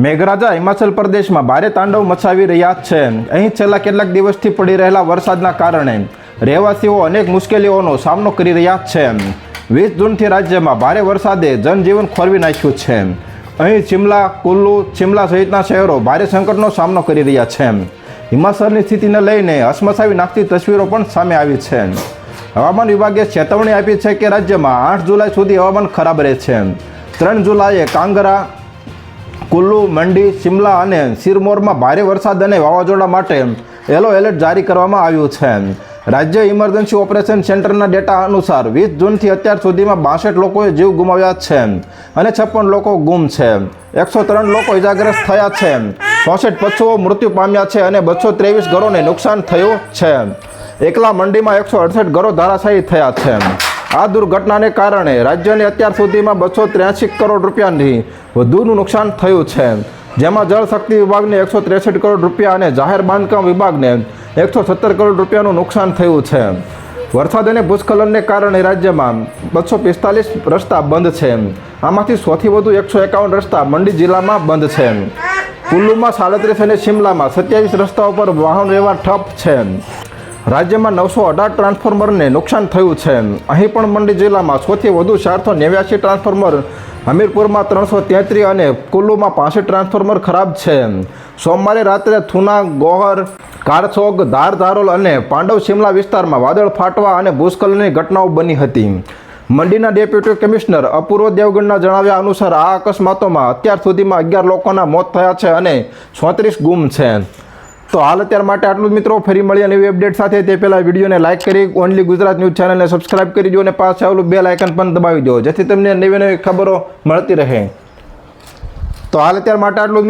મેઘરાજા હિમાચલ પ્રદેશમાં ભારે તાંડવ મચાવી રહ્યા છે। અહીં છેલ્લા કેટલાક દિવસથી પડી રહેલા વરસાદના કારણે રહેવાસીઓ અનેક મુશ્કેલીઓનો સામનો કરી રહ્યા છે। 20 જૂનથી રાજ્યમાં ભારે વરસાદે જનજીવન ખોરવી નાખ્યું છે। અહીં શિમલા, કુલ્લુ, શિમલા સહિતના શહેરો ભારે સંકટનો સામનો કરી રહ્યા છે। હિમાચલની સ્થિતિને લઈને હચમચાવી નાખતી તસવીરો પણ સામે આવી છે। હવામાન વિભાગે ચેતવણી આપી છે કે રાજ્યમાં 8 જુલાઈ સુધી હવામાન ખરાબ રહેશે। 3 જુલાઈએ કાંગરા, કુલ્લુ, મંડી, શિમલા અને સિરમૌરમાં ભારે વરસાદ અને વાવાઝોડા માટે યલો એલર્ટ જારી કરવામાં આવ્યું છે। રાજ્ય ઇમરજન્સી ઓપરેશન સેન્ટરના ડેટા અનુસાર 20 જૂનથી અત્યાર સુધીમાં 62 લોકોએ જીવ ગુમાવ્યા છે અને 56 લોકો ગુમ છે। 103 લોકો ઇજાગ્રસ્ત થયા છે। 64 પશુઓ મૃત્યુ પામ્યા છે અને 223 ઘરોને નુકસાન થયું છે। એકલા મંડીમાં 168 ઘરો ધરાશાયી થયા છે। આ દુર્ઘટનાને કારણે રાજ્યને અત્યાર સુધીમાં 283 કરોડ રૂપિયાથી વધુનું નુકસાન થયું છે, જેમાં જળશક્તિ વિભાગને 163 કરોડ રૂપિયા અને જાહેર બાંધકામ વિભાગને 117 કરોડ રૂપિયાનું નુકસાન થયું છે। વરસાદ અને ભૂસ્ખલનને કારણે રાજ્યમાં 245 રસ્તા બંધ છે। આમાંથી સૌથી વધુ 151 રસ્તા મંડી જિલ્લામાં બંધ છે। કુલ્લુમાં 37 અને શિમલામાં 27 રસ્તાઓ પર વાહન વ્યવહાર ઠપ છે। રાજ્યમાં 918 ટ્રાન્સફોર્મરને નુકસાન થયું છે। અહીં પણ મંડી જિલ્લામાં સૌથી વધુ 489 ટ્રાન્સફોર્મર, હમીરપુરમાં 333 અને કુલ્લુમાં 65 ટ્રાન્સફોર્મર ખરાબ છે। સોમવારે રાત્રે થુના, ગોહર, કારસોગ, ધાર ધારોલ અને પાંડવ શિમલા વિસ્તારમાં વાદળ ફાટવા અને ભૂસ્ખલનની ઘટનાઓ બની હતી। મંડીના ડેપ્યુટી કમિશનર અપૂર્વ દેવગણના જણાવ્યા અનુસાર આ અકસ્માતોમાં અત્યાર સુધીમાં 11 લોકોના મોત થયા છે અને 34 ગુમ છે। તો હાલ અત્યાર માટે આટલું જ મિત્રો। ફરી મળીએ નવી અપડેટ સાથે। તે પહેલાં વિડીયોને લાઇક કરી ઓનલી ગુજરાત ન્યૂઝ ચેનલને સબસ્ક્રાઇબ કરી દો અને પાસે આવેલું બેલ આઇકન પણ દબાવી દો, જેથી તમને નવી નવી ખબરો મળતી રહે। તો હાલ અત્યાર માટે આટલું જ મિત્રો।